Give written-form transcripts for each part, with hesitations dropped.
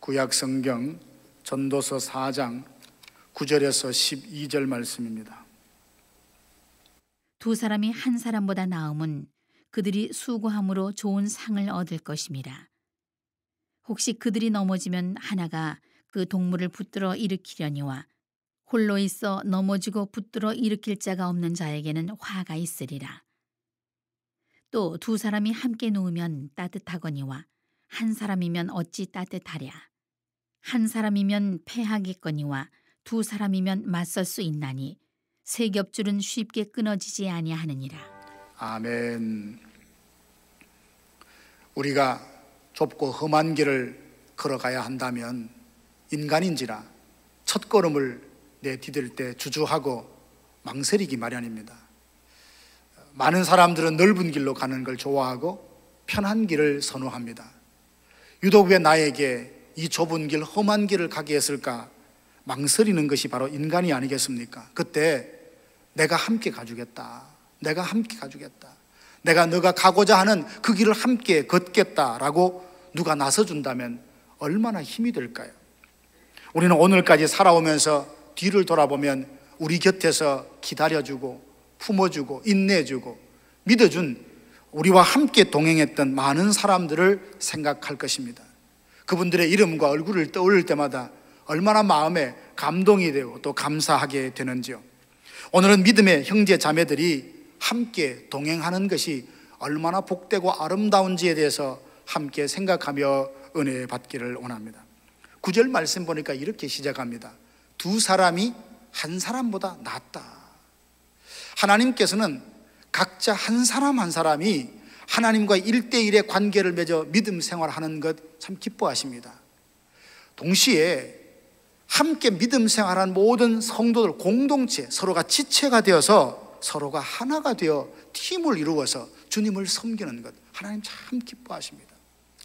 구약 성경 전도서 4장 9절에서 12절 말씀입니다. 두 사람이 한 사람보다 나음은 그들이 수고함으로 좋은 상을 얻을 것임이라. 혹시 그들이 넘어지면 하나가 그 동물을 붙들어 일으키려니와 홀로 있어 넘어지고 붙들어 일으킬 자가 없는 자에게는 화가 있으리라. 또 두 사람이 함께 누우면 따뜻하거니와 한 사람이면 어찌 따뜻하랴. 한 사람이면 패하겠거니와 두 사람이면 맞설 수 있나니 세 겹줄은 쉽게 끊어지지 아니하느니라. 아멘. 우리가 좁고 험한 길을 걸어가야 한다면 인간인지라 첫걸음을 내디딜 때 주저하고 망설이기 마련입니다. 많은 사람들은 넓은 길로 가는 걸 좋아하고 편한 길을 선호합니다. 유독 왜 나에게 이 좁은 길, 험한 길을 가게 했을까 망설이는 것이 바로 인간이 아니겠습니까? 그때 내가 함께 가주겠다, 내가 함께 가주겠다, 내가 너가 가고자 하는 그 길을 함께 걷겠다라고 누가 나서준다면 얼마나 힘이 될까요? 우리는 오늘까지 살아오면서 뒤를 돌아보면 우리 곁에서 기다려주고 품어주고 인내해주고 믿어준 우리와 함께 동행했던 많은 사람들을 생각할 것입니다. 그분들의 이름과 얼굴을 떠올릴 때마다 얼마나 마음에 감동이 되고 또 감사하게 되는지요. 오늘은 믿음의 형제 자매들이 함께 동행하는 것이 얼마나 복되고 아름다운지에 대해서 함께 생각하며 은혜 받기를 원합니다. 9절 말씀 보니까 이렇게 시작합니다. 두 사람이 한 사람보다 낫다. 하나님께서는 각자 한 사람 한 사람이 하나님과 1대1의 관계를 맺어 믿음 생활하는 것 참 기뻐하십니다. 동시에 함께 믿음 생활하는 모든 성도들 공동체, 서로가 지체가 되어서 서로가 하나가 되어 팀을 이루어서 주님을 섬기는 것 하나님 참 기뻐하십니다.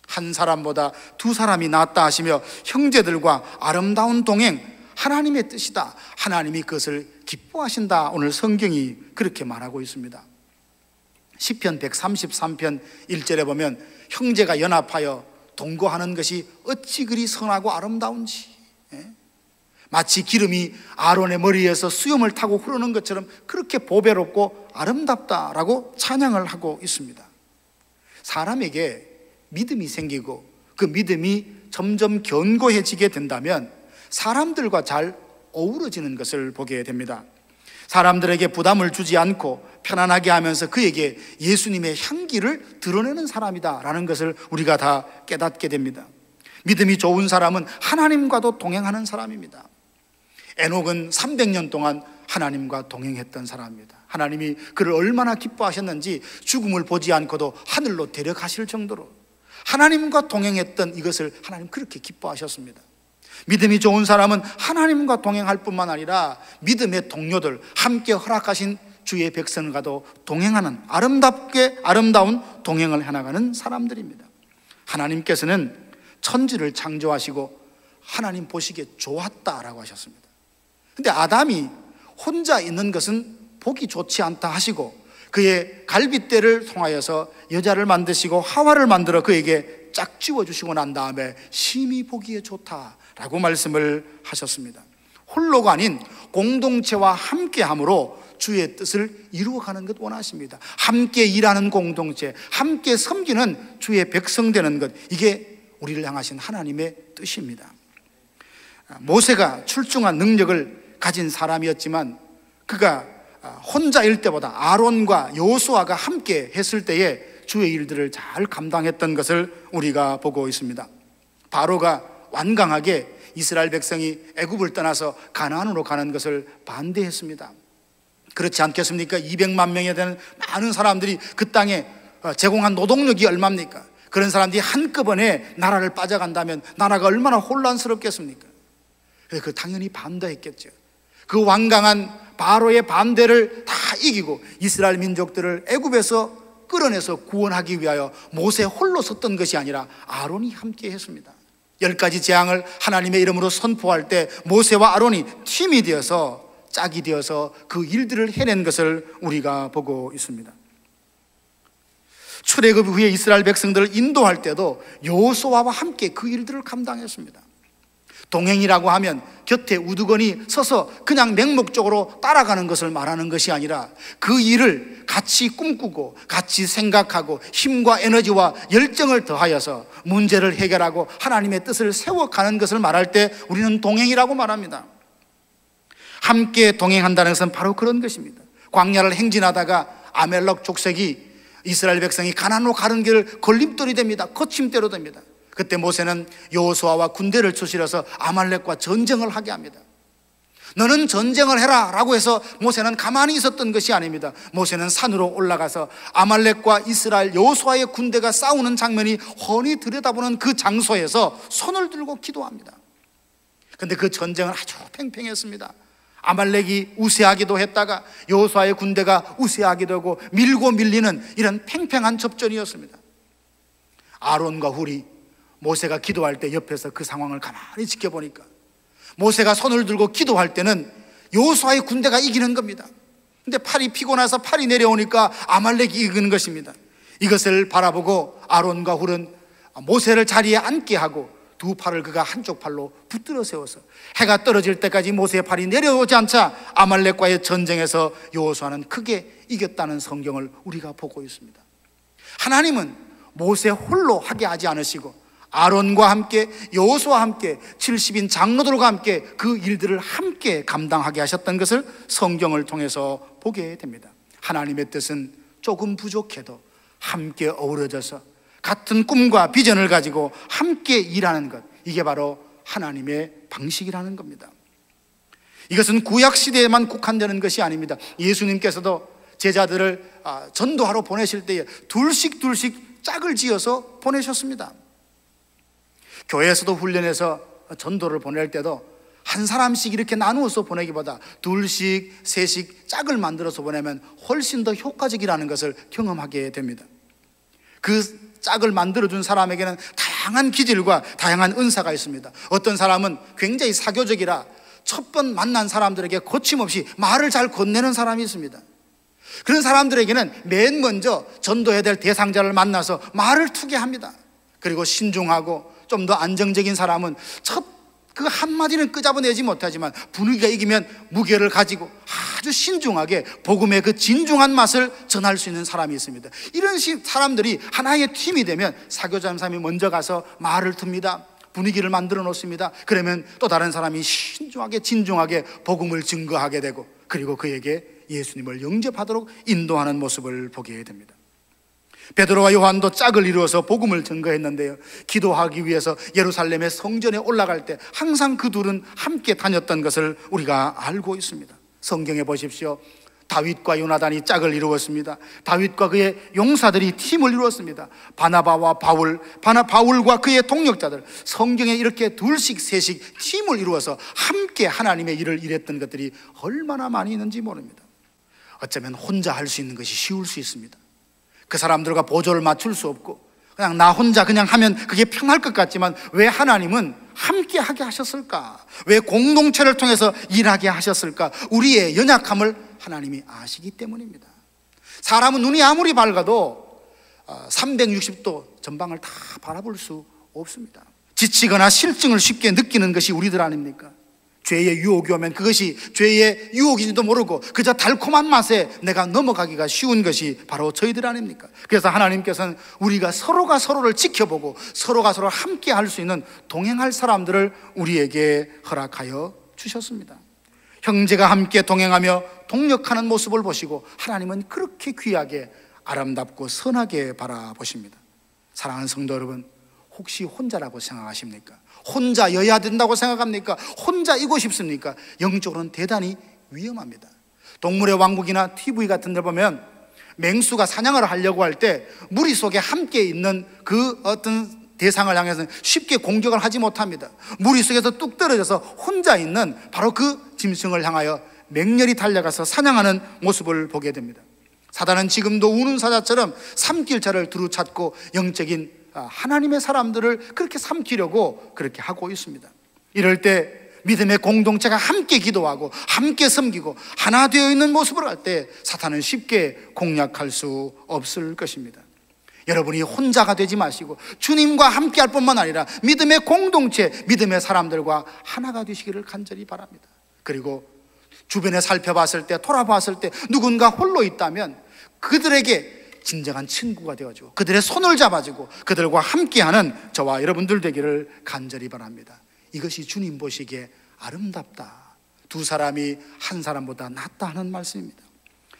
한 사람보다 두 사람이 낫다 하시며 형제들과 아름다운 동행, 하나님의 뜻이다, 하나님이 그것을 기뻐하신다, 오늘 성경이 그렇게 말하고 있습니다. 시편 133편 1절에 보면 형제가 연합하여 동거하는 것이 어찌 그리 선하고 아름다운지, 마치 기름이 아론의 머리에서 수염을 타고 흐르는 것처럼 그렇게 보배롭고 아름답다라고 찬양을 하고 있습니다. 사람에게 믿음이 생기고 그 믿음이 점점 견고해지게 된다면 사람들과 잘 어우러지는 것을 보게 됩니다. 사람들에게 부담을 주지 않고 편안하게 하면서 그에게 예수님의 향기를 드러내는 사람이다라는 것을 우리가 다 깨닫게 됩니다. 믿음이 좋은 사람은 하나님과도 동행하는 사람입니다. 에녹은 300년 동안 하나님과 동행했던 사람입니다. 하나님이 그를 얼마나 기뻐하셨는지 죽음을 보지 않고도 하늘로 데려가실 정도로 하나님과 동행했던 이것을 하나님 그렇게 기뻐하셨습니다. 믿음이 좋은 사람은 하나님과 동행할 뿐만 아니라 믿음의 동료들, 함께 허락하신 주의 백성과도 동행하는 아름답게 아름다운 동행을 해나가는 사람들입니다. 하나님께서는 천지를 창조하시고 하나님 보시기에 좋았다라고 하셨습니다. 근데 아담이 혼자 있는 것은 보기 좋지 않다 하시고 그의 갈빗대를 통하여서 여자를 만드시고 하와를 만들어 그에게 짝지워 주시고 난 다음에 심히 보기에 좋다라고 말씀을 하셨습니다. 홀로가 아닌 공동체와 함께함으로 주의 뜻을 이루어가는 것 원하십니다. 함께 일하는 공동체, 함께 섬기는 주의 백성 되는 것, 이게 우리를 향하신 하나님의 뜻입니다. 모세가 출중한 능력을 가진 사람이었지만 그가 혼자일 때보다 아론과 여호수아가 함께 했을 때에 주의 일들을 잘 감당했던 것을 우리가 보고 있습니다. 바로가 완강하게 이스라엘 백성이 애굽을 떠나서 가나안으로 가는 것을 반대했습니다. 그렇지 않겠습니까? 200만 명에 되는 많은 사람들이 그 땅에 제공한 노동력이 얼마입니까? 그런 사람들이 한꺼번에 나라를 빠져간다면 나라가 얼마나 혼란스럽겠습니까? 그래서 그 당연히 반대했겠죠. 그 완강한 바로의 반대를 다 이기고 이스라엘 민족들을 애굽에서 끌어내서 구원하기 위하여 모세 홀로 섰던 것이 아니라 아론이 함께 했습니다. 10가지 재앙을 하나님의 이름으로 선포할 때 모세와 아론이 팀이 되어서 짝이 되어서 그 일들을 해낸 것을 우리가 보고 있습니다. 출애굽 후에 이스라엘 백성들을 인도할 때도 여호수아와 함께 그 일들을 감당했습니다. 동행이라고 하면 곁에 우두커니 서서 그냥 맹목적으로 따라가는 것을 말하는 것이 아니라 그 일을 같이 꿈꾸고 같이 생각하고 힘과 에너지와 열정을 더하여서 문제를 해결하고 하나님의 뜻을 세워가는 것을 말할 때 우리는 동행이라고 말합니다. 함께 동행한다는 것은 바로 그런 것입니다. 광야를 행진하다가 아멜렉 족속이 이스라엘 백성이 가나안으로 가는 길을 걸림돌이 됩니다. 거침대로 됩니다. 그때 모세는 여호수아와 군대를 추실해서 아말렉과 전쟁을 하게 합니다. 너는 전쟁을 해라 라고 해서 모세는 가만히 있었던 것이 아닙니다. 모세는 산으로 올라가서 아말렉과 이스라엘 여호수아의 군대가 싸우는 장면이 훤히 들여다보는 그 장소에서 손을 들고 기도합니다. 그런데 그 전쟁은 아주 팽팽했습니다. 아말렉이 우세하기도 했다가 여호수아의 군대가 우세하기도 하고 밀고 밀리는 이런 팽팽한 접전이었습니다. 아론과 훌이 모세가 기도할 때 옆에서 그 상황을 가만히 지켜보니까 모세가 손을 들고 기도할 때는 여호수아의 군대가 이기는 겁니다. 근데 팔이 피곤해서 팔이 내려오니까 아말렉이 이기는 것입니다. 이것을 바라보고 아론과 훌은 모세를 자리에 앉게 하고 두 팔을 그가 한쪽 팔로 붙들어 세워서 해가 떨어질 때까지 모세의 팔이 내려오지 않자 아말렉과의 전쟁에서 여호수아는 크게 이겼다는 성경을 우리가 보고 있습니다. 하나님은 모세 홀로 하게 하지 않으시고 아론과 함께 여호수아와 함께 70인 장로들과 함께 그 일들을 함께 감당하게 하셨던 것을 성경을 통해서 보게 됩니다. 하나님의 뜻은 조금 부족해도 함께 어우러져서 같은 꿈과 비전을 가지고 함께 일하는 것, 이게 바로 하나님의 방식이라는 겁니다. 이것은 구약시대에만 국한되는 것이 아닙니다. 예수님께서도 제자들을 전도하러 보내실 때에 둘씩 짝을 지어서 보내셨습니다. 교회에서도 훈련해서 전도를 보낼 때도 한 사람씩 이렇게 나누어서 보내기보다 둘씩 셋씩 짝을 만들어서 보내면 훨씬 더 효과적이라는 것을 경험하게 됩니다. 그 짝을 만들어준 사람에게는 다양한 기질과 다양한 은사가 있습니다. 어떤 사람은 굉장히 사교적이라 첫 번 만난 사람들에게 거침없이 말을 잘 건네는 사람이 있습니다. 그런 사람들에게는 맨 먼저 전도해야 될 대상자를 만나서 말을 투게 합니다. 그리고 신중하고 좀 더 안정적인 사람은 첫 그 한마디는 끄잡아내지 못하지만 분위기가 이기면 무게를 가지고 아주 신중하게 복음의 그 진중한 맛을 전할 수 있는 사람이 있습니다. 이런 사람들이 하나의 팀이 되면 사교자는 사람이 먼저 가서 말을 틉니다. 분위기를 만들어 놓습니다. 그러면 또 다른 사람이 신중하게 진중하게 복음을 증거하게 되고 그리고 그에게 예수님을 영접하도록 인도하는 모습을 보게 됩니다. 베드로와 요한도 짝을 이루어서 복음을 증거했는데요, 기도하기 위해서 예루살렘의 성전에 올라갈 때 항상 그 둘은 함께 다녔던 것을 우리가 알고 있습니다. 성경에 보십시오. 다윗과 요나단이 짝을 이루었습니다. 다윗과 그의 용사들이 팀을 이루었습니다. 바나바와 바울과 그의 동력자들, 성경에 이렇게 둘씩 셋씩 팀을 이루어서 함께 하나님의 일을 일했던 것들이 얼마나 많이 있는지 모릅니다. 어쩌면 혼자 할 수 있는 것이 쉬울 수 있습니다. 그 사람들과 보조를 맞출 수 없고 그냥 나 혼자 그냥 하면 그게 편할 것 같지만 왜 하나님은 함께 하게 하셨을까? 왜 공동체를 통해서 일하게 하셨을까? 우리의 연약함을 하나님이 아시기 때문입니다. 사람은 눈이 아무리 밝아도 360도 전방을 다 바라볼 수 없습니다. 지치거나 실증을 쉽게 느끼는 것이 우리들 아닙니까? 죄의 유혹이 오면 그것이 죄의 유혹인지도 모르고 그저 달콤한 맛에 내가 넘어가기가 쉬운 것이 바로 저희들 아닙니까? 그래서 하나님께서는 우리가 서로가 서로를 지켜보고 서로가 서로 함께 할 수 있는 동행할 사람들을 우리에게 허락하여 주셨습니다. 형제가 함께 동행하며 동력하는 모습을 보시고 하나님은 그렇게 귀하게 아름답고 선하게 바라보십니다. 사랑하는 성도 여러분, 혹시 혼자라고 생각하십니까? 혼자여야 된다고 생각합니까? 혼자이고 싶습니까? 영적으로는 대단히 위험합니다. 동물의 왕국이나 TV 같은 데 보면 맹수가 사냥을 하려고 할 때 무리 속에 함께 있는 그 어떤 대상을 향해서는 쉽게 공격을 하지 못합니다. 무리 속에서 뚝 떨어져서 혼자 있는 바로 그 짐승을 향하여 맹렬히 달려가서 사냥하는 모습을 보게 됩니다. 사단은 지금도 우는 사자처럼 삼킬자를 두루 찾고 영적인 하나님의 사람들을 그렇게 삼키려고 그렇게 하고 있습니다. 이럴 때 믿음의 공동체가 함께 기도하고 함께 섬기고 하나 되어 있는 모습을 할 때 사탄은 쉽게 공략할 수 없을 것입니다. 여러분이 혼자가 되지 마시고 주님과 함께 할 뿐만 아니라 믿음의 공동체, 믿음의 사람들과 하나가 되시기를 간절히 바랍니다. 그리고 주변에 살펴봤을 때, 돌아봤을 때 누군가 홀로 있다면 그들에게 진정한 친구가 되어주고 그들의 손을 잡아주고 그들과 함께하는 저와 여러분들 되기를 간절히 바랍니다. 이것이 주님 보시기에 아름답다, 두 사람이 한 사람보다 낫다 하는 말씀입니다.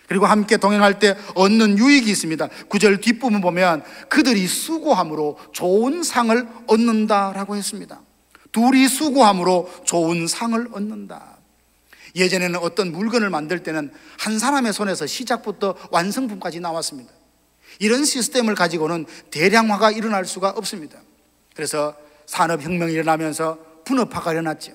그리고 함께 동행할 때 얻는 유익이 있습니다. 9절 뒷부분 보면 그들이 수고함으로 좋은 상을 얻는다라고 했습니다. 둘이 수고함으로 좋은 상을 얻는다. 예전에는 어떤 물건을 만들 때는 한 사람의 손에서 시작부터 완성품까지 나왔습니다. 이런 시스템을 가지고는 대량화가 일어날 수가 없습니다. 그래서 산업혁명이 일어나면서 분업화가 일어났죠.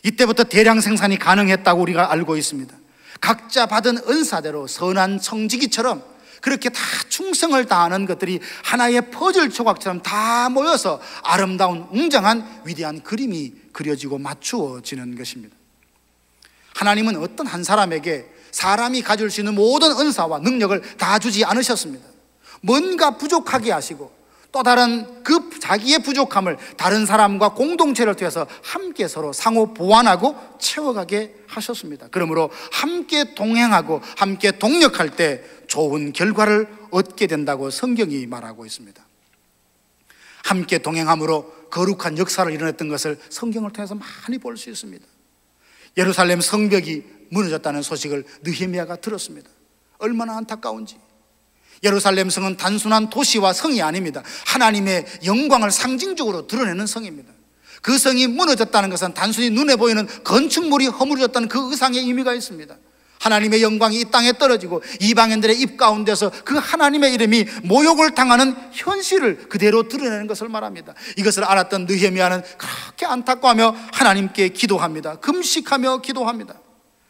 이때부터 대량 생산이 가능했다고 우리가 알고 있습니다. 각자 받은 은사대로 선한 청지기처럼 그렇게 다 충성을 다하는 것들이 하나의 퍼즐 조각처럼 다 모여서 아름다운 웅장한 위대한 그림이 그려지고 맞추어지는 것입니다. 하나님은 어떤 한 사람에게 사람이 가질 수 있는 모든 은사와 능력을 다 주지 않으셨습니다. 뭔가 부족하게 하시고 또 다른 그 자기의 부족함을 다른 사람과 공동체를 통해서 함께 서로 상호 보완하고 채워가게 하셨습니다. 그러므로 함께 동행하고 함께 동력할 때 좋은 결과를 얻게 된다고 성경이 말하고 있습니다. 함께 동행함으로 거룩한 역사를 일어났던 것을 성경을 통해서 많이 볼 수 있습니다. 예루살렘 성벽이 무너졌다는 소식을 느헤미야가 들었습니다. 얼마나 안타까운지. 예루살렘 성은 단순한 도시와 성이 아닙니다. 하나님의 영광을 상징적으로 드러내는 성입니다. 그 성이 무너졌다는 것은 단순히 눈에 보이는 건축물이 허물어졌다는 그 의상의 의미가 있습니다. 하나님의 영광이 이 땅에 떨어지고 이방인들의 입 가운데서 그 하나님의 이름이 모욕을 당하는 현실을 그대로 드러내는 것을 말합니다. 이것을 알았던 느헤미야는 그렇게 안타까워하며 하나님께 기도합니다. 금식하며 기도합니다.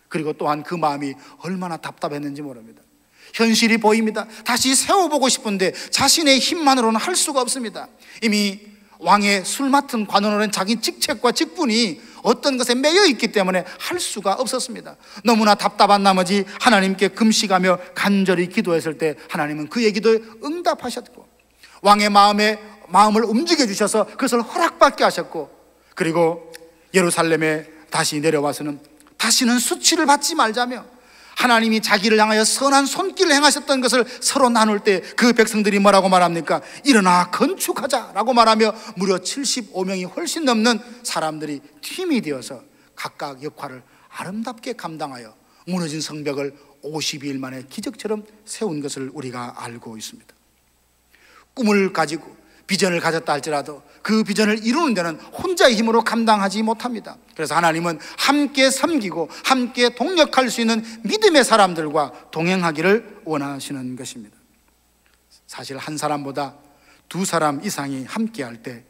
그리고 또한 그 마음이 얼마나 답답했는지 모릅니다. 현실이 보입니다. 다시 세워보고 싶은데 자신의 힘만으로는 할 수가 없습니다. 이미 왕의 술 맡은 관원은 자기 직책과 직분이 어떤 것에 매여 있기 때문에 할 수가 없었습니다. 너무나 답답한 나머지 하나님께 금식하며 간절히 기도했을 때 하나님은 그의 기도에 응답하셨고 왕의 마음을 움직여 주셔서 그것을 허락받게 하셨고 그리고 예루살렘에 다시 내려와서는 다시는 수치를 받지 말자며 하나님이 자기를 향하여 선한 손길을 행하셨던 것을 서로 나눌 때 그 백성들이 뭐라고 말합니까? 일어나 건축하자라고 말하며 무려 75명이 훨씬 넘는 사람들이 팀이 되어서 각각 역할을 아름답게 감당하여 무너진 성벽을 52일 만에 기적처럼 세운 것을 우리가 알고 있습니다. 꿈을 가지고 비전을 가졌다 할지라도 그 비전을 이루는 데는 혼자의 힘으로 감당하지 못합니다. 그래서 하나님은 함께 섬기고 함께 동력할 수 있는 믿음의 사람들과 동행하기를 원하시는 것입니다. 사실 한 사람보다 두 사람 이상이 함께 할 때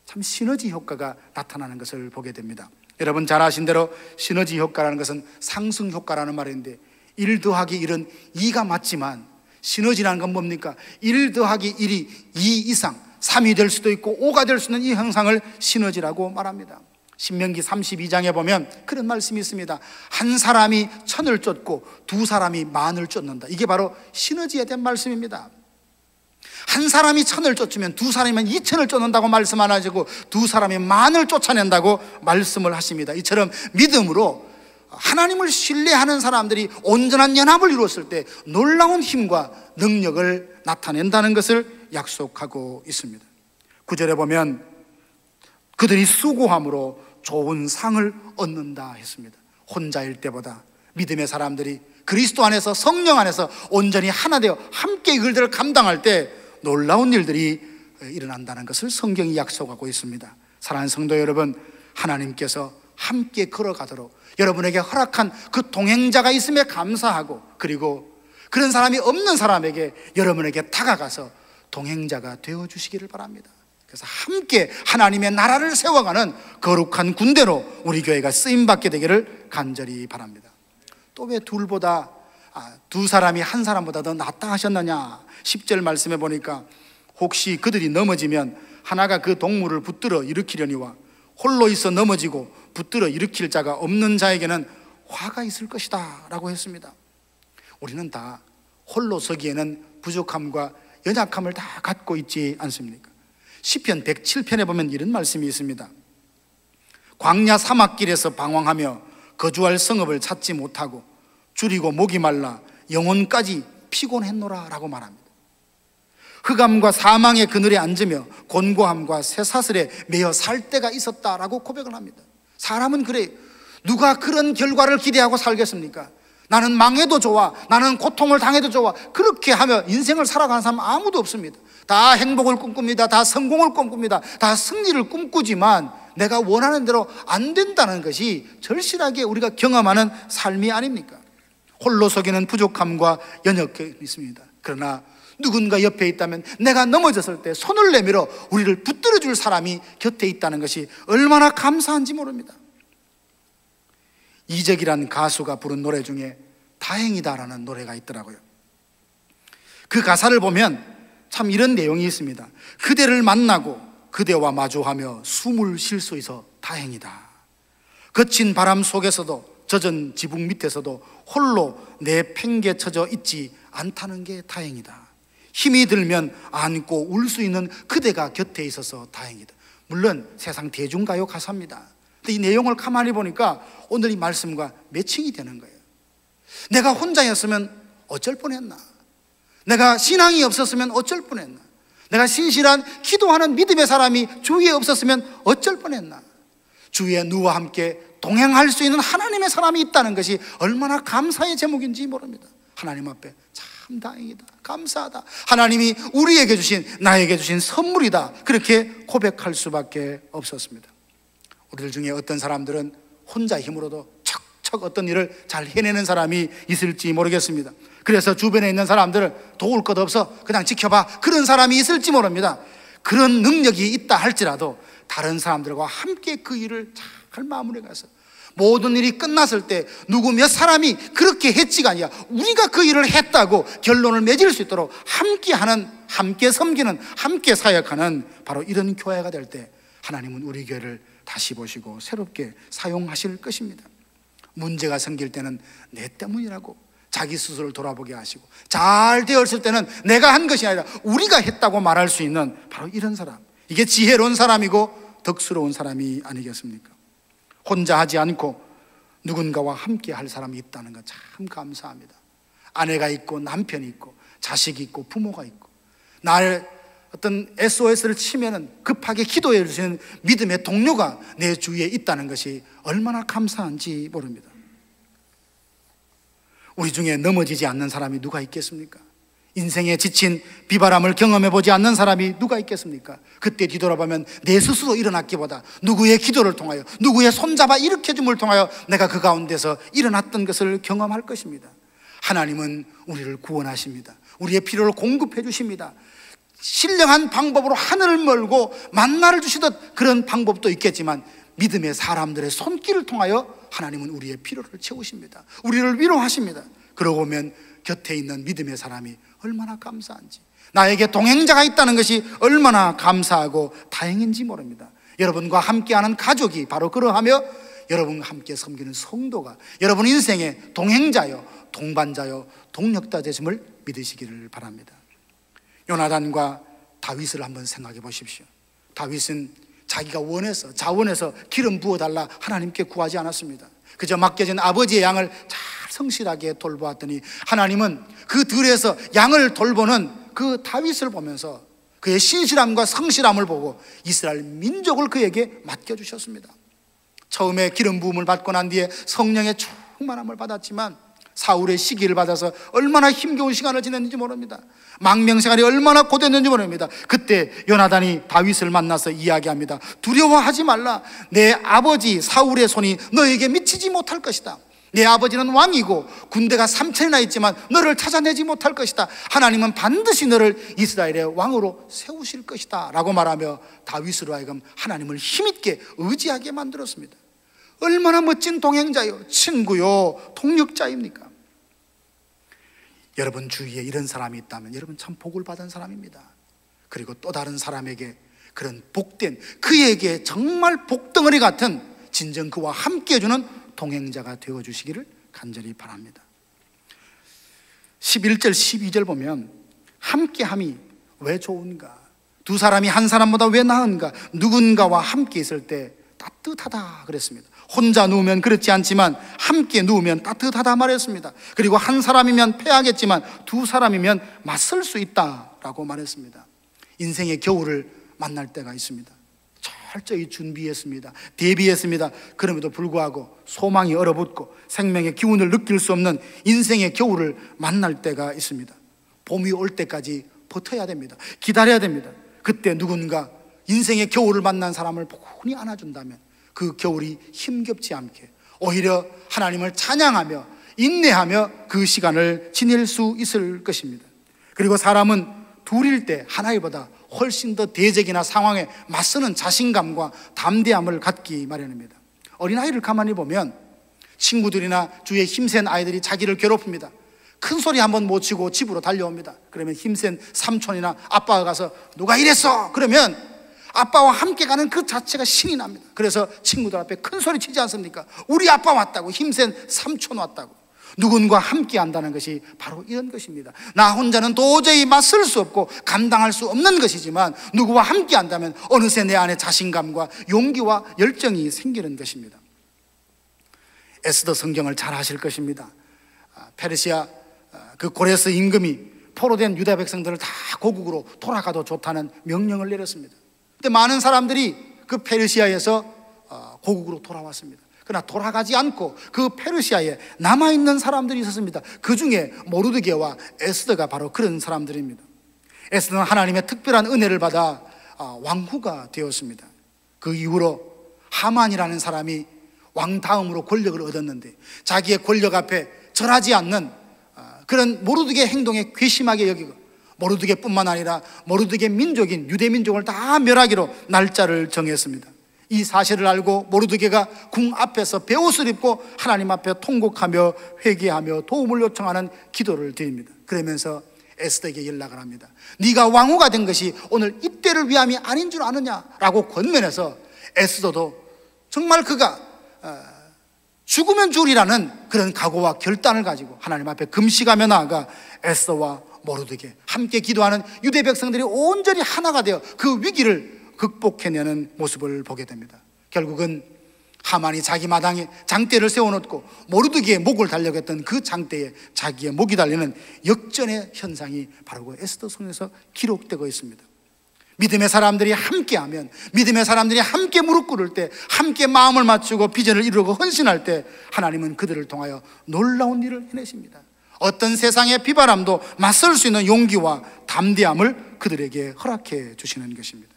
참 시너지 효과가 나타나는 것을 보게 됩니다. 여러분 잘 아신 대로 시너지 효과라는 것은 상승 효과라는 말인데 1 더하기 1은 2가 맞지만 시너지라는 건 뭡니까? 1 더하기 1이 2 이상 3이 될 수도 있고 5가 될 수 있는 이 형상을 시너지라고 말합니다. 신명기 32장에 보면 그런 말씀이 있습니다. 한 사람이 천을 쫓고 두 사람이 만을 쫓는다. 이게 바로 시너지에 대한 말씀입니다. 한 사람이 천을 쫓으면 두 사람이면 2천을 쫓는다고 말씀 안 하시고 두 사람이 만을 쫓아낸다고 말씀을 하십니다. 이처럼 믿음으로 하나님을 신뢰하는 사람들이 온전한 연합을 이루었을 때 놀라운 힘과 능력을 나타낸다는 것을 약속하고 있습니다. 9절에 보면 그들이 수고함으로 좋은 상을 얻는다 했습니다. 혼자일 때보다 믿음의 사람들이 그리스도 안에서 성령 안에서 온전히 하나 되어 함께 이들을 감당할 때 놀라운 일들이 일어난다는 것을 성경이 약속하고 있습니다. 사랑하는 성도 여러분, 하나님께서 함께 걸어가도록 여러분에게 허락한 그 동행자가 있음에 감사하고 그리고 그런 사람이 없는 사람에게 여러분에게 다가가서 동행자가 되어주시기를 바랍니다. 그래서 함께 하나님의 나라를 세워가는 거룩한 군대로 우리 교회가 쓰임받게 되기를 간절히 바랍니다. 또 왜 두 사람이 한 사람보다 더 낫다 하셨느냐? 10절 말씀해 보니까 혹시 그들이 넘어지면 하나가 그 동물을 붙들어 일으키려니와 홀로 있어 넘어지고 붙들어 일으킬 자가 없는 자에게는 화가 있을 것이다 라고 했습니다. 우리는 다 홀로 서기에는 부족함과 연약함을 다 갖고 있지 않습니까? 시편 107편에 보면 이런 말씀이 있습니다. 광야 사막길에서 방황하며 거주할 성읍을 찾지 못하고 줄이고 목이 말라 영혼까지 피곤했노라 라고 말합니다. 흑암과 사망의 그늘에 앉으며 곤고함과 쇠사슬에 매여 살 때가 있었다라고 고백을 합니다. 사람은 그래요. 누가 그런 결과를 기대하고 살겠습니까? 나는 망해도 좋아, 나는 고통을 당해도 좋아, 그렇게 하며 인생을 살아가는 사람 아무도 없습니다. 다 행복을 꿈꿉니다. 다 성공을 꿈꿉니다. 다 승리를 꿈꾸지만 내가 원하는 대로 안 된다는 것이 절실하게 우리가 경험하는 삶이 아닙니까? 홀로 서기는 부족함과 연약함이 있습니다. 그러나 누군가 옆에 있다면 내가 넘어졌을 때 손을 내밀어 우리를 붙들어 줄 사람이 곁에 있다는 것이 얼마나 감사한지 모릅니다. 이적이란 가수가 부른 노래 중에 다행이다라는 노래가 있더라고요. 그 가사를 보면 참 이런 내용이 있습니다. 그대를 만나고 그대와 마주하며 숨을 쉴 수 있어 다행이다. 거친 바람 속에서도 젖은 지붕 밑에서도 홀로 내팽개쳐져 있지 않다는 게 다행이다. 힘이 들면 안고 울 수 있는 그대가 곁에 있어서 다행이다. 물론 세상 대중가요 가사입니다. 근데 이 내용을 가만히 보니까 오늘 이 말씀과 매칭이 되는 거예요. 내가 혼자였으면 어쩔 뻔했나? 내가 신앙이 없었으면 어쩔 뻔했나? 내가 신실한 기도하는 믿음의 사람이 주위에 없었으면 어쩔 뻔했나? 주위에 누와 함께 동행할 수 있는 하나님의 사람이 있다는 것이 얼마나 감사의 제목인지 모릅니다. 하나님 앞에 참 다행이다, 감사하다, 하나님이 우리에게 주신, 나에게 주신 선물이다, 그렇게 고백할 수밖에 없었습니다. 우리들 중에 어떤 사람들은 혼자 힘으로도 척척 어떤 일을 잘 해내는 사람이 있을지 모르겠습니다. 그래서 주변에 있는 사람들을 도울 것 없어 그냥 지켜봐, 그런 사람이 있을지 모릅니다. 그런 능력이 있다 할지라도 다른 사람들과 함께 그 일을 잘 마무리해가서 모든 일이 끝났을 때 누구 몇 사람이 그렇게 했지가 아니라 우리가 그 일을 했다고 결론을 맺을 수 있도록 함께하는, 함께 섬기는, 함께 사역하는 바로 이런 교회가 될 때 하나님은 우리 교회를 다시 보시고 새롭게 사용하실 것입니다. 문제가 생길 때는 내 때문이라고 자기 스스로를 돌아보게 하시고, 잘 되었을 때는 내가 한 것이 아니라 우리가 했다고 말할 수 있는 바로 이런 사람, 이게 지혜로운 사람이고 덕스러운 사람이 아니겠습니까? 혼자 하지 않고 누군가와 함께 할 사람이 있다는 것 참 감사합니다. 아내가 있고 남편이 있고 자식이 있고 부모가 있고 나를 어떤 SOS를 치면은 급하게 기도해 주시는 믿음의 동료가 내 주위에 있다는 것이 얼마나 감사한지 모릅니다. 우리 중에 넘어지지 않는 사람이 누가 있겠습니까? 인생에 지친 비바람을 경험해 보지 않는 사람이 누가 있겠습니까? 그때 뒤돌아보면 내 스스로 일어났기보다 누구의 기도를 통하여, 누구의 손잡아 일으켜줌을 통하여 내가 그 가운데서 일어났던 것을 경험할 것입니다. 하나님은 우리를 구원하십니다. 우리의 필요를 공급해 주십니다. 신령한 방법으로 하늘을 멀고 만나를 주시듯 그런 방법도 있겠지만 믿음의 사람들의 손길을 통하여 하나님은 우리의 필요를 채우십니다. 우리를 위로하십니다. 그러고 보면 곁에 있는 믿음의 사람이 얼마나 감사한지, 나에게 동행자가 있다는 것이 얼마나 감사하고 다행인지 모릅니다. 여러분과 함께하는 가족이 바로 그러하며 여러분과 함께 섬기는 성도가 여러분 인생의 동행자요, 동반자요, 동력자 되심을 믿으시기를 바랍니다. 요나단과 다윗을 한번 생각해 보십시오. 다윗은 자기가 원해서, 자원해서 기름 부어달라 하나님께 구하지 않았습니다. 그저 맡겨진 아버지의 양을 잘 성실하게 돌보았더니 하나님은 그 들에서 양을 돌보는 그 다윗을 보면서 그의 신실함과 성실함을 보고 이스라엘 민족을 그에게 맡겨주셨습니다. 처음에 기름 부음을 받고 난 뒤에 성령의 충만함을 받았지만 사울의 시기를 받아서 얼마나 힘겨운 시간을 지냈는지 모릅니다. 망명생활이 얼마나 고됐는지 모릅니다. 그때 요나단이 다윗을 만나서 이야기합니다. 두려워하지 말라. 내 아버지 사울의 손이 너에게 미치지 못할 것이다. 내 아버지는 왕이고 군대가 3,000이나 있지만 너를 찾아내지 못할 것이다. 하나님은 반드시 너를 이스라엘의 왕으로 세우실 것이다 라고 말하며 다윗으로 하여금 하나님을 힘있게 의지하게 만들었습니다. 얼마나 멋진 동행자요, 친구요, 동력자입니까? 여러분 주위에 이런 사람이 있다면 여러분 참 복을 받은 사람입니다. 그리고 또 다른 사람에게 그런 복된, 그에게 정말 복덩어리 같은 진정 그와 함께 해주는 동행자가 되어주시기를 간절히 바랍니다. 11절 12절 보면 함께함이 왜 좋은가? 두 사람이 한 사람보다 왜 나은가? 누군가와 함께 있을 때 따뜻하다 그랬습니다. 혼자 누우면 그렇지 않지만 함께 누우면 따뜻하다 말했습니다. 그리고 한 사람이면 패하겠지만 두 사람이면 맞설 수 있다라고 말했습니다. 인생의 겨울을 만날 때가 있습니다. 철저히 준비했습니다. 대비했습니다. 그럼에도 불구하고 소망이 얼어붙고 생명의 기운을 느낄 수 없는 인생의 겨울을 만날 때가 있습니다. 봄이 올 때까지 버텨야 됩니다. 기다려야 됩니다. 그때 누군가 인생의 겨울을 만난 사람을 포근히 안아준다면 그 겨울이 힘겹지 않게 오히려 하나님을 찬양하며 인내하며 그 시간을 지낼 수 있을 것입니다. 그리고 사람은 둘일 때 하나이보다 훨씬 더 대적이나 상황에 맞서는 자신감과 담대함을 갖기 마련입니다. 어린아이를 가만히 보면 친구들이나 주위에 힘센 아이들이 자기를 괴롭힙니다. 큰 소리 한번 못 치고 집으로 달려옵니다. 그러면 힘센 삼촌이나 아빠가 가서 누가 이랬어? 그러면 아빠와 함께 가는 그 자체가 신이 납니다. 그래서 친구들 앞에 큰 소리 치지 않습니까? 우리 아빠 왔다고, 힘센 삼촌 왔다고. 누군가 함께 한다는 것이 바로 이런 것입니다. 나 혼자는 도저히 맞설 수 없고 감당할 수 없는 것이지만 누구와 함께 한다면 어느새 내 안에 자신감과 용기와 열정이 생기는 것입니다. 에스더 성경을 잘 아실 것입니다. 페르시아 그 고레스 임금이 포로된 유다 백성들을 다 고국으로 돌아가도 좋다는 명령을 내렸습니다. 근데 많은 사람들이 그 페르시아에서 고국으로 돌아왔습니다. 그러나 돌아가지 않고 그 페르시아에 남아있는 사람들이 있었습니다. 그 중에 모르드게와 에스더가 바로 그런 사람들입니다. 에스더는 하나님의 특별한 은혜를 받아 왕후가 되었습니다. 그 이후로 하만이라는 사람이 왕 다음으로 권력을 얻었는데 자기의 권력 앞에 절하지 않는 그런 모르드게 행동에 괘씸하게 여기고 모르드게뿐만 아니라 모르드게 민족인 유대 민족을 다 멸하기로 날짜를 정했습니다. 이 사실을 알고 모르드게가 궁 앞에서 베옷을 입고 하나님 앞에 통곡하며 회개하며 도움을 요청하는 기도를 드립니다. 그러면서 에스더에게 연락을 합니다. 네가 왕후가 된 것이 오늘 이때를 위함이 아닌 줄 아느냐라고 권면해서 에스더도 정말 그가 죽으면 죽으리라는 그런 각오와 결단을 가지고 하나님 앞에 금식하며 나아가 에스더와 모르드게 함께 기도하는 유대 백성들이 온전히 하나가 되어 그 위기를 극복해내는 모습을 보게 됩니다. 결국은 하만이 자기 마당에 장대를 세워놓고 모르드게의 목을 달려고 했던 그 장대에 자기의 목이 달리는 역전의 현상이 바로 그 에스더 성에서 기록되고 있습니다. 믿음의 사람들이 함께하면, 믿음의 사람들이 함께 무릎 꿇을 때, 함께 마음을 맞추고 비전을 이루고 헌신할 때 하나님은 그들을 통하여 놀라운 일을 해내십니다. 어떤 세상의 비바람도 맞설 수 있는 용기와 담대함을 그들에게 허락해 주시는 것입니다.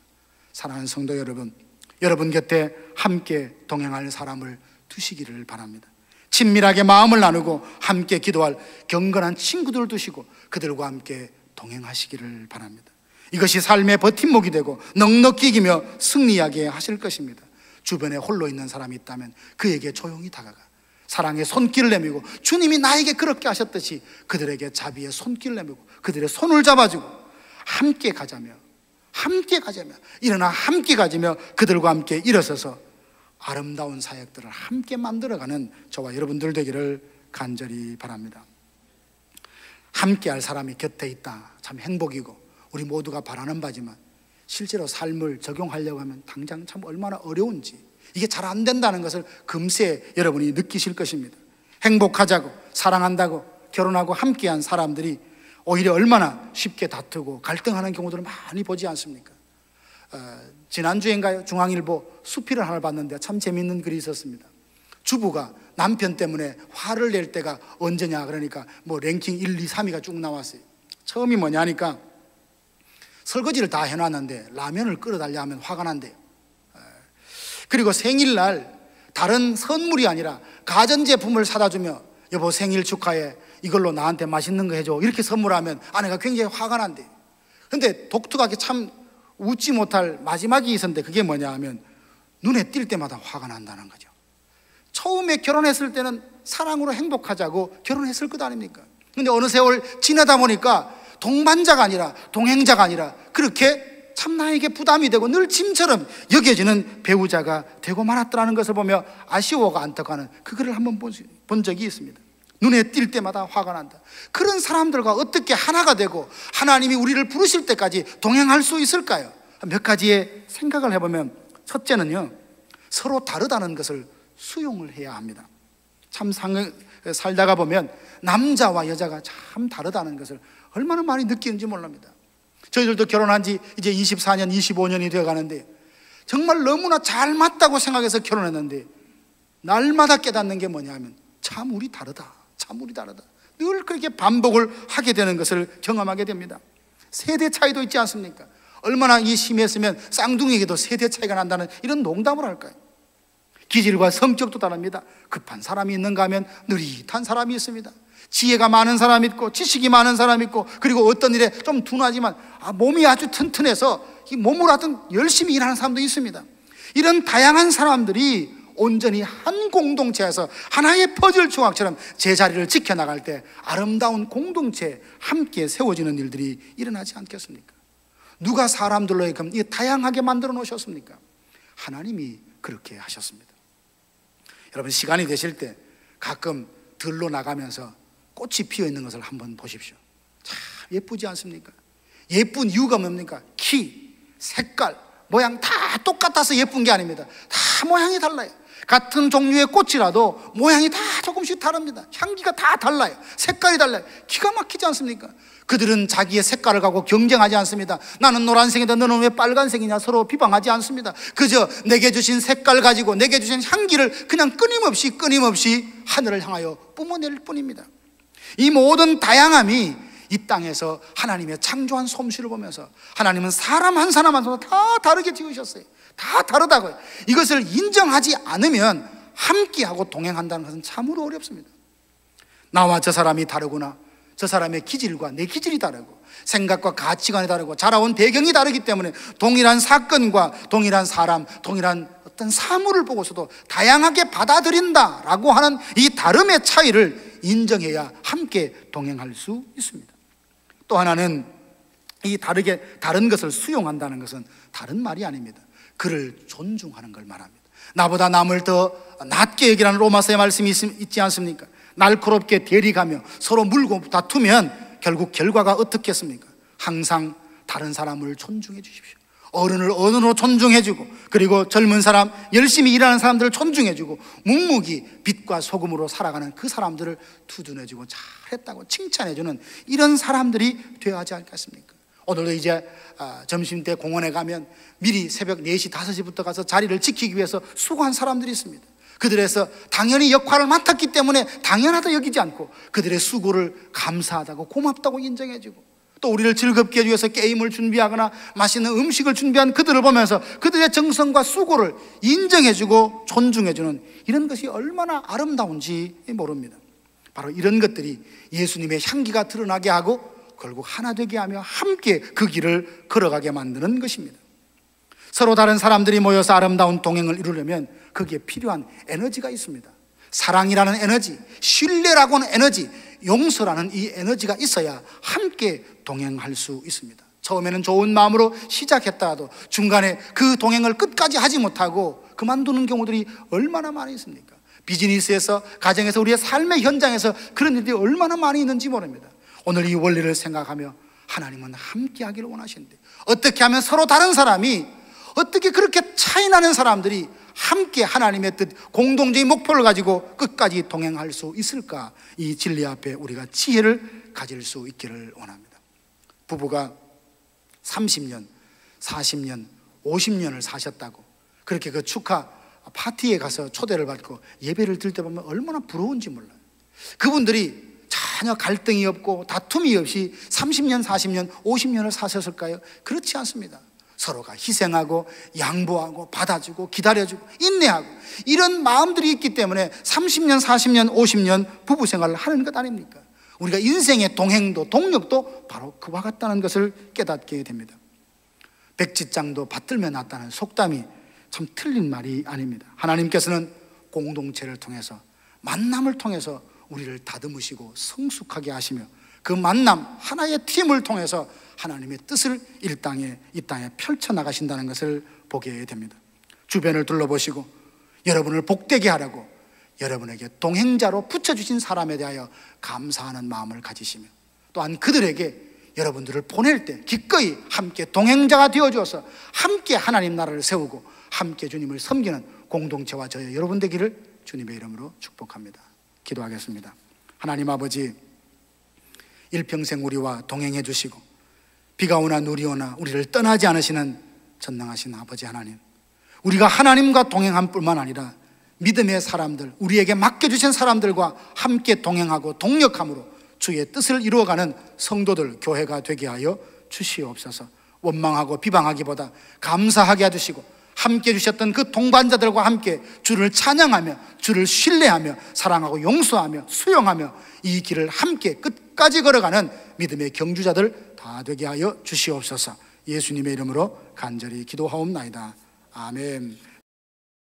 사랑하는 성도 여러분, 여러분 곁에 함께 동행할 사람을 두시기를 바랍니다. 친밀하게 마음을 나누고 함께 기도할 경건한 친구들을 두시고 그들과 함께 동행하시기를 바랍니다. 이것이 삶의 버팀목이 되고 넉넉히 이기며 승리하게 하실 것입니다. 주변에 홀로 있는 사람이 있다면 그에게 조용히 다가가 사랑의 손길을 내밀고 주님이 나에게 그렇게 하셨듯이 그들에게 자비의 손길을 내밀고 그들의 손을 잡아주고 함께 가자며 일어나 함께 가지며 그들과 함께 일어서서 아름다운 사역들을 함께 만들어가는 저와 여러분들 되기를 간절히 바랍니다. 함께할 사람이 곁에 있다, 참 행복이고 우리 모두가 바라는 바지만 실제로 삶을 적용하려고 하면 당장 참 얼마나 어려운지, 이게 잘 안 된다는 것을 금세 여러분이 느끼실 것입니다. 행복하자고 사랑한다고 결혼하고 함께한 사람들이 오히려 얼마나 쉽게 다투고 갈등하는 경우들을 많이 보지 않습니까? 지난주인가요? 중앙일보 수필을 하나 봤는데 참 재밌는 글이 있었습니다. 주부가 남편 때문에 화를 낼 때가 언제냐 그러니까 뭐 랭킹 1, 2, 3위가 쭉 나왔어요. 처음이 뭐냐 하니까 설거지를 다 해놨는데 라면을 끓여달라 하면 화가 난대요. 그리고 생일날 다른 선물이 아니라 가전제품을 사다 주며 여보 생일 축하해, 이걸로 나한테 맛있는 거 해줘, 이렇게 선물하면 아내가 굉장히 화가 난대요. 근데 독특하게 참 웃지 못할 마지막이 있었는데 그게 뭐냐 하면 눈에 띌 때마다 화가 난다는 거죠. 처음에 결혼했을 때는 사랑으로 행복하자고 결혼했을 것 아닙니까? 근데 어느 세월 지나다 보니까 동반자가 아니라 동행자가 아니라 그렇게 참 나에게 부담이 되고 늘 짐처럼 여겨지는 배우자가 되고 말았더라는 것을 보며 아쉬워가 안타까워하는 그 글을 한번 본 적이 있습니다. 눈에 띌 때마다 화가 난다. 그런 사람들과 어떻게 하나가 되고 하나님이 우리를 부르실 때까지 동행할 수 있을까요? 몇 가지의 생각을 해보면, 첫째는요, 서로 다르다는 것을 수용을 해야 합니다. 참 살다가 보면 남자와 여자가 참 다르다는 것을 얼마나 많이 느끼는지 모릅니다. 저희들도 결혼한 지 이제 24년, 25년이 되어 가는데 정말 너무나 잘 맞다고 생각해서 결혼했는데 날마다 깨닫는 게 뭐냐 하면 참 우리 다르다, 참 우리 다르다. 늘 그렇게 반복을 하게 되는 것을 경험하게 됩니다. 세대 차이도 있지 않습니까? 얼마나 이 심했으면 쌍둥이에게도 세대 차이가 난다는 이런 농담을 할까요? 기질과 성격도 다릅니다. 급한 사람이 있는가 하면 느릿한 사람이 있습니다. 지혜가 많은 사람이 있고 지식이 많은 사람이 있고, 그리고 어떤 일에 좀 둔하지만 몸이 아주 튼튼해서 이 몸으로 하여튼 열심히 일하는 사람도 있습니다. 이런 다양한 사람들이 온전히 한 공동체에서 하나의 퍼즐 조각처럼 제자리를 지켜나갈 때 아름다운 공동체에 함께 세워지는 일들이 일어나지 않겠습니까? 누가 사람들로 이 다양하게 만들어 놓으셨습니까? 하나님이 그렇게 하셨습니다. 여러분, 시간이 되실 때 가끔 들로 나가면서 꽃이 피어 있는 것을 한번 보십시오. 참 예쁘지 않습니까? 예쁜 이유가 뭡니까? 키, 색깔, 모양 다 똑같아서 예쁜 게 아닙니다. 다 모양이 달라요. 같은 종류의 꽃이라도 모양이 다 조금씩 다릅니다. 향기가 다 달라요. 색깔이 달라요. 기가 막히지 않습니까? 그들은 자기의 색깔을 갖고 경쟁하지 않습니다. 나는 노란색이다, 너는 왜 빨간색이냐, 서로 비방하지 않습니다. 그저 내게 주신 색깔 가지고 내게 주신 향기를 그냥 끊임없이 하늘을 향하여 뿜어낼 뿐입니다. 이 모든 다양함이 이 땅에서 하나님의 창조한 솜씨를 보면서 하나님은 사람 한 사람 한 사람 다 다르게 지으셨어요. 다 다르다고요. 이것을 인정하지 않으면 함께하고 동행한다는 것은 참으로 어렵습니다. 나와 저 사람이 다르구나, 저 사람의 기질과 내 기질이 다르고 생각과 가치관이 다르고 자라온 배경이 다르기 때문에 동일한 사건과 동일한 사람, 동일한 어떤 사물을 보고서도 다양하게 받아들인다라고 하는 이 다름의 차이를 인정해야 함께 동행할 수 있습니다. 또 하나는 이 다른 것을 수용한다는 것은 다른 말이 아닙니다. 그를 존중하는 걸 말합니다. 나보다 남을 더 낮게 여기라는 로마서의 말씀이 있지 않습니까? 날카롭게 대립하며 서로 물고 다투면 결국 결과가 어떻겠습니까? 항상 다른 사람을 존중해 주십시오. 어른을 어른으로 존중해주고, 그리고 젊은 사람, 열심히 일하는 사람들을 존중해주고, 묵묵히 빛과 소금으로 살아가는 그 사람들을 두둔해주고 잘했다고 칭찬해주는 이런 사람들이 되어야 하지 않겠습니까? 오늘도 이제 점심때 공원에 가면 미리 새벽 4시, 5시부터 가서 자리를 지키기 위해서 수고한 사람들이 있습니다. 그들에서 당연히 역할을 맡았기 때문에 당연하다 여기지 않고 그들의 수고를 감사하다고 고맙다고 인정해주고, 또 우리를 즐겁게 해주기 위해서 게임을 준비하거나 맛있는 음식을 준비한 그들을 보면서 그들의 정성과 수고를 인정해주고 존중해주는 이런 것이 얼마나 아름다운지 모릅니다. 바로 이런 것들이 예수님의 향기가 드러나게 하고 결국 하나 되게 하며 함께 그 길을 걸어가게 만드는 것입니다. 서로 다른 사람들이 모여서 아름다운 동행을 이루려면 거기에 필요한 에너지가 있습니다. 사랑이라는 에너지, 신뢰라고 하는 에너지, 용서라는 이 에너지가 있어야 함께 동행할 수 있습니다. 처음에는 좋은 마음으로 시작했다가도 중간에 그 동행을 끝까지 하지 못하고 그만두는 경우들이 얼마나 많이 있습니까? 비즈니스에서, 가정에서, 우리의 삶의 현장에서 그런 일들이 얼마나 많이 있는지 모릅니다. 오늘 이 원리를 생각하며 하나님은 함께 하기를 원하시는데, 어떻게 하면 서로 다른 사람이, 어떻게 그렇게 차이나는 사람들이 함께 하나님의 뜻, 공동적인 목표를 가지고 끝까지 동행할 수 있을까? 이 진리 앞에 우리가 지혜를 가질 수 있기를 원합니다. 부부가 30년, 40년, 50년을 사셨다고 그렇게 그 축하 파티에 가서 초대를 받고 예배를 드릴 때 보면 얼마나 부러운지 몰라요. 그분들이 전혀 갈등이 없고 다툼이 없이 30년, 40년, 50년을 사셨을까요? 그렇지 않습니다. 서로가 희생하고 양보하고 받아주고 기다려주고 인내하고 이런 마음들이 있기 때문에 30년, 40년, 50년 부부 생활을 하는 것 아닙니까? 우리가 인생의 동행도 동력도 바로 그와 같다는 것을 깨닫게 됩니다. 백지장도 받들며 났다는 속담이 참 틀린 말이 아닙니다. 하나님께서는 공동체를 통해서, 만남을 통해서 우리를 다듬으시고 성숙하게 하시며 그 만남 하나의 팀을 통해서 하나님의 뜻을 이 땅에 펼쳐나가신다는 것을 보게 됩니다. 주변을 둘러보시고 여러분을 복되게 하라고 여러분에게 동행자로 붙여주신 사람에 대하여 감사하는 마음을 가지시며, 또한 그들에게 여러분들을 보낼 때 기꺼이 함께 동행자가 되어주어서 함께 하나님 나라를 세우고 함께 주님을 섬기는 공동체와 저의 여러분 되기를 주님의 이름으로 축복합니다. 기도하겠습니다. 하나님 아버지, 일평생 우리와 동행해 주시고 비가 오나 눈이 오나 우리를 떠나지 않으시는 전능하신 아버지 하나님, 우리가 하나님과 동행함 뿐만 아니라 믿음의 사람들, 우리에게 맡겨주신 사람들과 함께 동행하고 동력함으로 주의 뜻을 이루어가는 성도들, 교회가 되게 하여 주시옵소서. 원망하고 비방하기보다 감사하게 해주시고 함께 주셨던 그 동반자들과 함께 주를 찬양하며 주를 신뢰하며 사랑하고 용서하며 수용하며 이 길을 함께 끝까지 걸어가는 믿음의 경주자들 다 되게 하여 주시옵소서. 예수님의 이름으로 간절히 기도하옵나이다. 아멘.